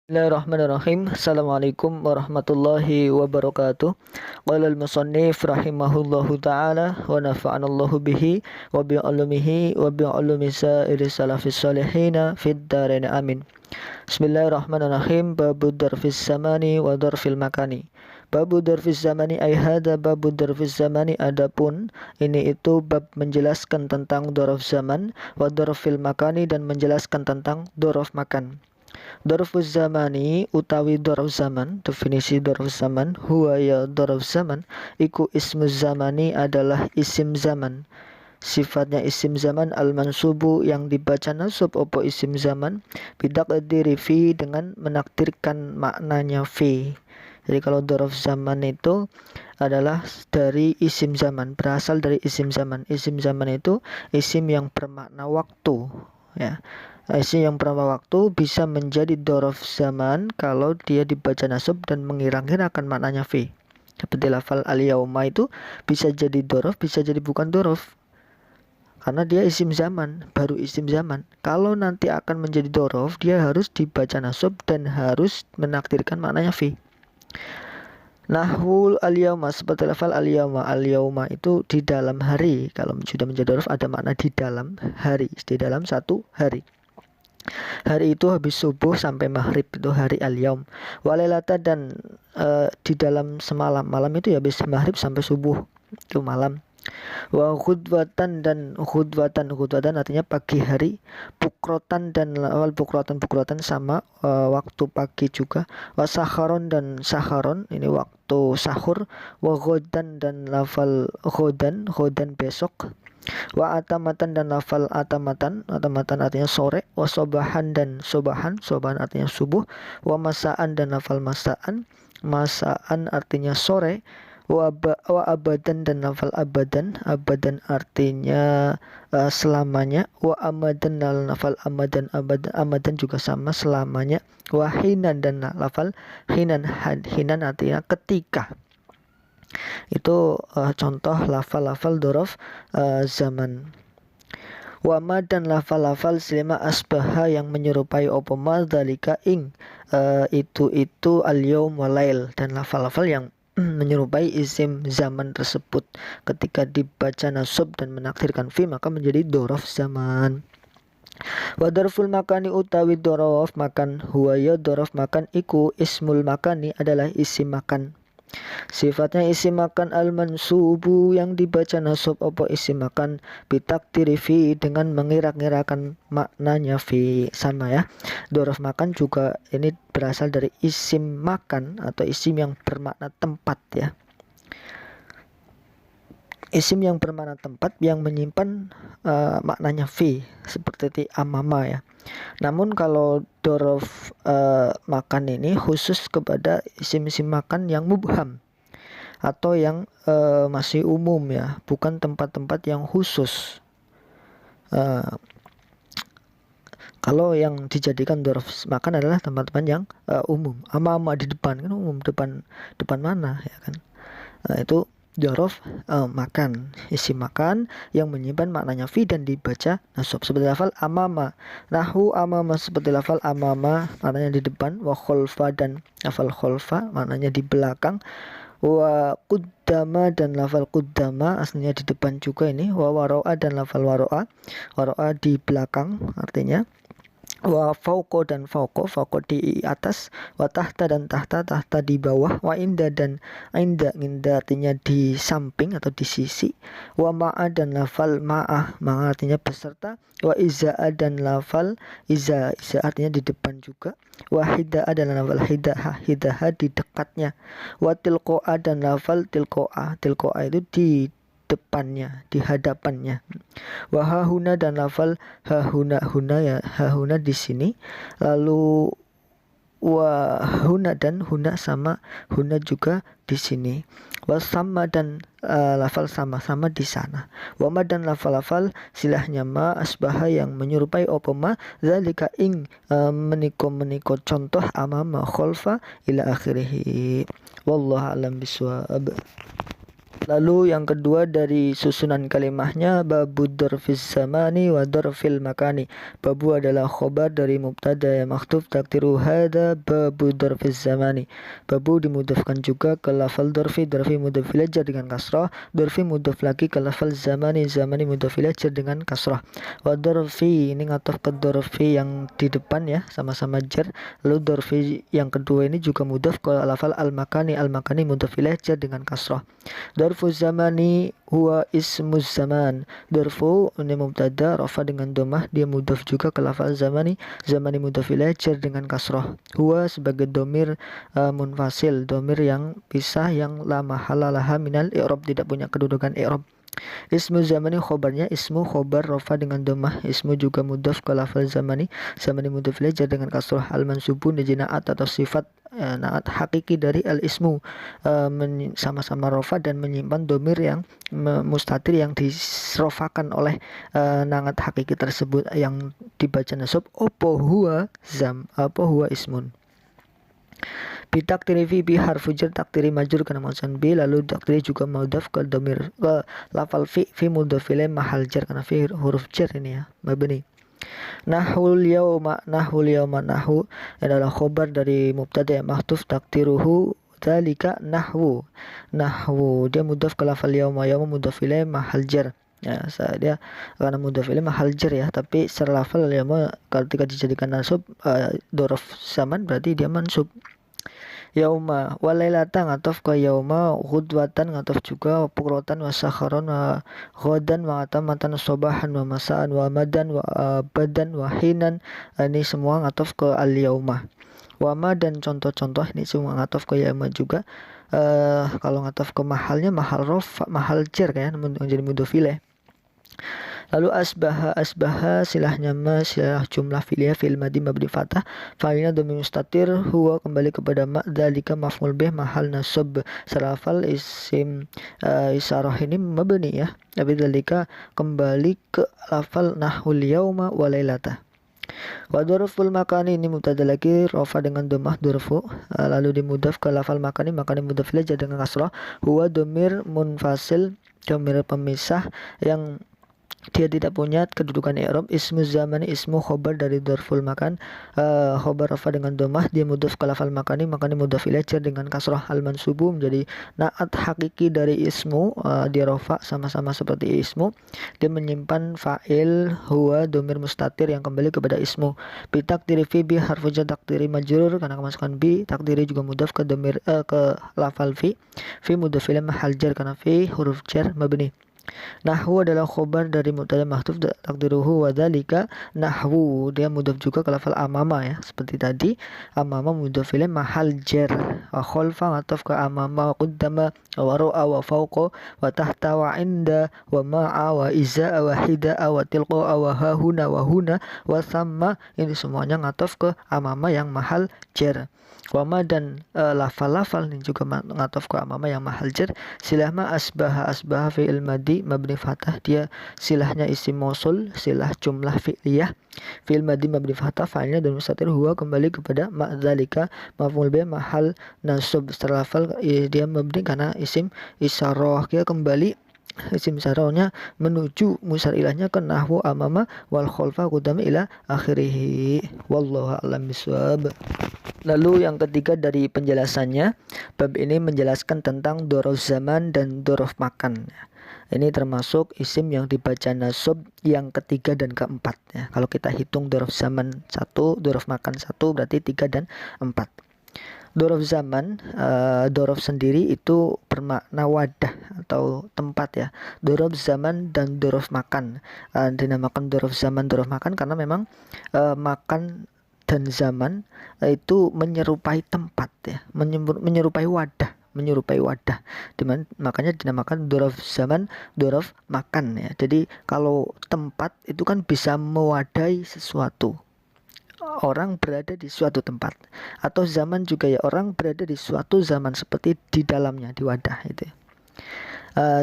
Bismillahirrahmanirrahim. Assalamualaikum warahmatullahi wabarakatuh. Qala al-musannif rahimahullahu ta'ala wa nafa'anallahu bihi wa bi'ulumihi wa bi'ulumi sa'iri salafis salihina fid dharain amin. Bismillahirrahmanirrahim. Babu darfis zamani wa darfil makani. Babu darfis zamani ay hada babu darfis zamani, adapun ini itu bab menjelaskan tentang daraf zaman, wa darfil makani dan menjelaskan tentang daraf makan. Dorfuz zamani utawi dorf zaman, definisi dorf zaman, huwa ya dorf zaman, iku ismu zamani adalah isim zaman. Sifatnya isim zaman al-mansubu yang dibaca nasab opo isim zaman bidaqdiri fi dengan menakdirkan maknanya fi. Jadi kalau dorf zaman itu adalah dari isim zaman, berasal dari isim zaman. Isim zaman itu isim yang bermakna waktu, ya. Isim yang bermakna waktu bisa menjadi dorof zaman kalau dia dibaca nasab dan mengira-ngirakan maknanya fi. Seperti lafal al-yauma itu bisa jadi dorof, bisa jadi bukan dorof, karena dia isim zaman, baru isim zaman. Kalau nanti akan menjadi dorof, dia harus dibaca nasab dan harus menakdirkan maknanya fi. Nahwul al-yauma, seperti lafal al-yauma. Al-yauma itu di dalam hari. Kalau sudah menjadi dorof ada makna di dalam hari, di dalam satu hari. Hari itu habis subuh sampai maghrib, itu hari al-yaum. Walailata dan di dalam semalam, malam itu ya habis maghrib sampai subuh, itu malam. Wa khudwatan dan khudwatan artinya pagi hari. Bukrotan dan awal bukrotan sama waktu pagi juga. Wa saharon dan saharon ini waktu sahur. Wa ghodan dan lafal ghodan besok. Wa atamatan dan lafal atamatan artinya sore. Wa sobahan dan sobahan artinya subuh. Wa masaan dan lafal masaan artinya sore. Wa abadan dan lafal abadan artinya selamanya. Wa amadan dan lafal amadan juga sama, selamanya. Wa hinan dan lafal hinan artinya ketika. Itu contoh lafal-lafal dorof zaman. Wama dan lafal-lafal silima asbaha yang menyerupai opo madzalika ing itu al-yaum walail, dan lafal-lafal yang menyerupai isim zaman tersebut ketika dibaca nasab dan menakdirkan fi maka menjadi dorof zaman. Wa darful makani utawi dorof makan, huwa ya dorof makan iku ismul makani adalah isim makan. Sifatnya isim makan al-mansubu yang dibaca nasab opo isim makan bitakdiri fi dengan mengira-ngirakan maknanya fi, sama ya. Dorof makan juga ini berasal dari isim makan atau isim yang bermakna tempat ya. Isim yang bermakna tempat yang menyimpan maknanya fi, seperti amama ya. Namun kalau dorof makan ini khusus kepada isim-isim makan yang mubham atau yang masih umum ya, bukan tempat-tempat yang khusus. Kalau yang dijadikan dorof makan adalah tempat-tempat yang umum. Ama di depan kan umum, depan mana ya kan. Itu dorof makan, isim makan yang menyimpan maknanya fi dan dibaca nasab, seperti lafal amama. Nahu amama, seperti lafal amama maknanya di depan. Wa kholfa dan lafal kholfa maknanya di belakang. Wa kuddama dan lafal kuddama aslinya di depan juga ini. Wa waro'a dan lafal waro'a di belakang artinya. Wa fauqo dan fauqo di atas. Wa tahta dan tahta di bawah. Wa inda dan inda artinya di samping atau di sisi. Wa ma'a dan lafal ma'a artinya beserta. Wa iza'a dan lafal iza artinya di depan juga. Wa hida'a dan lafal hidaha di dekatnya. Wa tilqo'a dan lafal tilqo'a itu di depannya, di hadapannya. Wa hahuna dan lafal hahuna ya, hahuna di sini. Lalu wa huna dan huna sama, huna juga di sini. Wa sama dan lafal sama di sana. Wa ma dan lafal silahnya ma asbaha yang menyerupai opoma zalika ing meniko contoh amama kholfa ila akhirih. Wallahu alam biswab. Lalu yang kedua dari susunan kalimahnya babu dzarfiz zamani wa dzarfil makani. Babu adalah khobar dari mubtada yang makhtuf takdiru hada babu dzarfiz zamani. Babu dimudhafkan juga ke lafal dzarfi, dzarfi mudhaf ilaih jar dengan kasrah, dzarfi mudhaf lagi ke lafal zamani, zamani mudhaf ilaih jar dengan kasrah. Wa dzarfi ini ngataf ke dzarfi yang di depan ya, sama-sama jar. Lalu dzarfi yang kedua ini juga mudhaf ke lafal al-makani, al-makani mudhaf ilaih jar dengan kasrah. Darfu zamani huwa ismu zaman. Darfu ini mubtada rafa dengan domah, dia mudhaf juga ke lafaz zamani, zamani mudhaf ilaih jar dengan kasrah. Huwa sebagai domir munfasil, domir yang pisah yang la mahala laha minal i'rab, tidak punya kedudukan i'rab. Ismu zamani khobarnya ismu khobar rafa dengan domah, ismu juga mudhaf ke lafaz zamani, zamani mudhaf ilaih jar dengan kasrah. Al mansubun naat atau sifat naat hakiki dari al ismu sama-sama rofa dan menyimpan domir yang mustatir yang disrofakan oleh naat hakiki tersebut yang dibaca nasab opo huwa ismun. Bitakdiri fi bi harfu jar, takdiri majrur karena mausan bi, lalu takdiri juga mudhaf ke domir ke lafal fi mudhaf ilaih mahal jar karena fi huruf jar ini ya mabni. Nahul yauma nahu adalah khobar dari mubtada yang mahdhuf takdiruhu dzalika nahwu dia mudhaf ke lafal yauma mudhaf ilaih mahal jar ya, dia karena mudhaf ilaih mahal jar ya, tapi secara lafal yauma ketika dijadikan nasab dzarf zaman berarti dia mansub. Yauma walailata ngataf ke yauma, ghudwatan ngataf juga, pukratan wa sakharon wa ghadan wa atamatan sobahan wa masaan wa madan wa badan wa hinan, ini semua ngataf ke al yauma. Wama dan contoh-contoh ini semua ngataf ke yauma juga. Kalau ngataf ke mahalnya mahal rof, mahal jar kan menjadi mudhaf ilaih. Lalu asbaha silahnya silah jumlah fi'liyah fil madi mabni fathah, fa'ilnya dhamir mustatir, huwa kembali kepada ma, dzalika maf'ul bih mahal nasab, sarafal isim isyarah ini mabni ya, tapi dzalika kembali ke lafal nahul yauma wa lailata. Wa dzarful makani ini mubtada lagi rafa dengan dhammah dzarfu, lalu dimudhaf ke lafal makani mudhaf ilaih dengan kasrah. Huwa dhamir munfasil, dhamir pemisah yang dia tidak punya kedudukan i'rab. Ismu zamani ismu khobar dari dzarful makan, khobar rafa dengan dhammah, dia mudhaf ke lafal makani mudhaf ilaih jar dengan kasrah. Al mansubu menjadi naat hakiki dari ismu, dia rafa sama-sama seperti ismu, dia menyimpan fa'il huwa dhamir mustatir yang kembali kepada ismu. Bi takdiri fi bi harfu jar, takdiri majrur karena kemasukan bi, takdiri juga mudhaf ke dhamir ke lafal fi mudhaf ilaih mahal jar karena fi huruf jar mabni. Nahwu adalah khobar dari mubtada mahdhuf takdiruhu wa dzalika nahwu, dia mudhaf juga ke lafal amama ya, seperti tadi amama mudhaf ilaih mahal jar. Wa khalfa ngataf ke amama wa qaddama wa ra'a wa fawqa wa tahta wa inda wa ma'a wa iza wa hida wa tilqa wa hahuna wa huna wa thamma, ini semuanya ngataf ke amama yang mahal jar. Wama dan lafal-lafal ini juga ngataf ke amama yang mahal jar. Silahma asbaha fi'il madi mabni fathah, dia silahnya isim mausul, silah jumlah fi'liyah fi'il madi mabni fathah, fa'ilnya dan mustatir, huwa kembali kepada ma, dzalika maf'ul bih mahal nasab, setelah lafal dia mabni karena isim isyarah, dia kembali isim isyarahnya menuju musar ilahnya ke nahwu amama wal khalfa qudama ila akhirih. Wallahu a'lam bishawab. Lalu yang ketiga dari penjelasannya, bab ini menjelaskan tentang dzarf zaman dan dzarf makan. Ini termasuk isim yang dibaca nasab yang ketiga dan keempat ya. Kalau kita hitung dzarf zaman 1, dzarf makan 1, berarti 3 dan 4. Dzarf zaman, dzarf sendiri itu bermakna wadah atau tempat ya. Dzarf zaman dan dzarf makan dinamakan dzarf zaman, dzarf makan karena memang makan dan zaman itu menyerupai tempat ya, menyerupai wadah, makanya dinamakan dzarf zaman, dzarf makan ya. Jadi kalau tempat itu kan bisa mewadahi sesuatu, orang berada di suatu tempat, atau zaman juga ya, orang berada di suatu zaman seperti di dalamnya, di wadah itu.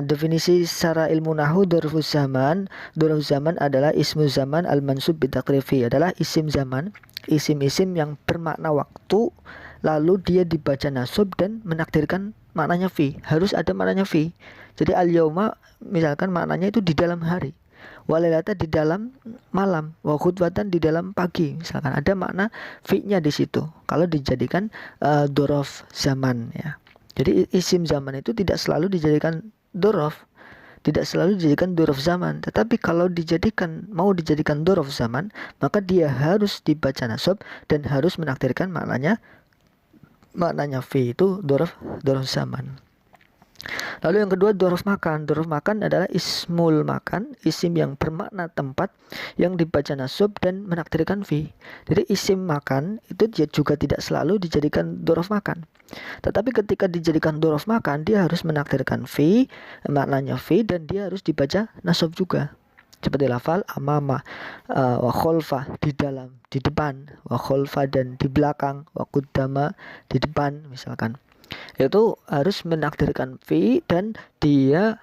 Definisi secara ilmu nahwu dzarfuz zaman. Dzarfuz zaman adalah ismu zaman al-mansub bitaqrifi, adalah isim zaman, isim-isim yang bermakna waktu lalu dia dibaca nasab dan menakdirkan maknanya fi. Harus ada maknanya fi. Jadi al-yauma misalkan maknanya itu di dalam hari, walailata di dalam malam, wa khutbatan di dalam pagi, misalkan ada makna fi-nya di situ kalau dijadikan dzaraf zaman ya. Jadi isim zaman itu tidak selalu dijadikan dzaraf, tidak selalu dijadikan dzaraf zaman, tetapi kalau mau dijadikan dzaraf zaman, maka dia harus dibaca nasab dan harus menakdirkan maknanya fi, itu dzaraf zaman. Lalu yang kedua dzaraf makan. Dzaraf makan adalah ismul makan, isim yang bermakna tempat yang dibaca nasab dan menakdirkan fi. Jadi isim makan itu dia juga tidak selalu dijadikan dzaraf makan. Tetapi ketika dijadikan dzaraf makan, dia harus menakdirkan fi, maknanya fi, dan dia harus dibaca nasab juga. Seperti lafal amama, wa kholfa di dalam, di depan, wa kholfa dan di belakang, wa qaddama di depan misalkan. Itu harus menakdirkan fi dan dia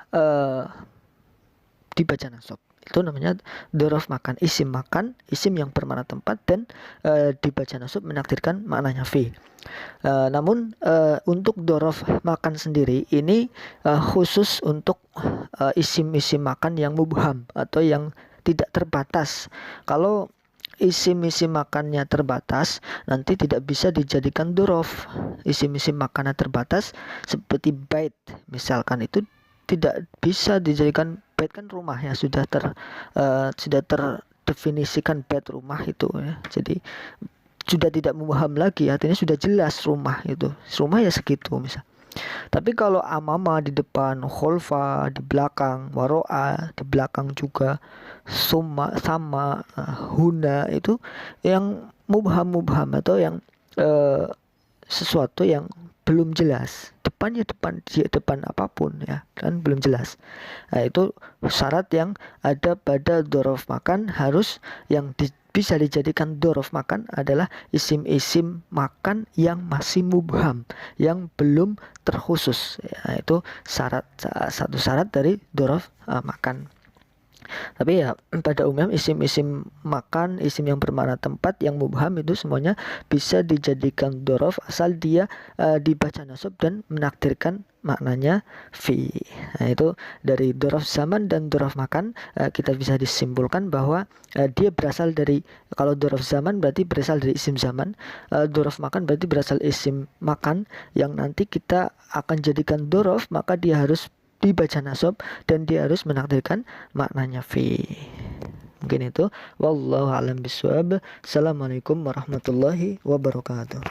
dibaca nasab. Itu namanya dzaraf makan, isim yang bermakna tempat dan dibaca nasab menakdirkan maknanya fi. Namun untuk dzaraf makan sendiri ini khusus untuk isim-isim makan yang mubham atau yang tidak terbatas. Kalau isim-isim makannya terbatas, nanti tidak bisa dijadikan dzaraf. Isim-isim makannya terbatas seperti bait misalkan, itu tidak bisa dijadikan bait, kan rumah ya, sudah terdefinisikan bait rumah itu ya. Jadi sudah tidak mubham lagi, artinya sudah jelas rumah itu. Rumah ya segitu misal. Tapi kalau amama di depan, kholfa di belakang, waro'a di belakang juga, summa sama, huna itu yang mubham atau yang sesuatu yang belum jelas. Depannya depan apapun ya, kan belum jelas. Nah, itu syarat yang ada pada dzaraf makan, harus yang bisa dijadikan dzaraf makan adalah isim-isim makan yang masih mubham, yang belum terkhusus. Ya, itu satu syarat dari dzaraf makan. Tapi ya pada umumnya isim-isim makan, isim yang bermakna tempat yang mubham itu semuanya bisa dijadikan dzaraf asal dia dibaca nasab dan menakdirkan maknanya fi. Nah, itu dari dzaraf zaman dan dzaraf makan kita bisa disimpulkan bahwa dia berasal dari, kalau dzaraf zaman berarti berasal dari isim zaman, dzaraf makan berarti berasal isim makan yang nanti kita akan jadikan dzaraf, maka dia harus dibaca nasab dan dia harus menakdirkan maknanya fi. Mungkin itu. Wallahu a'lam bishawab. Assalamualaikum warahmatullahi wabarakatuh.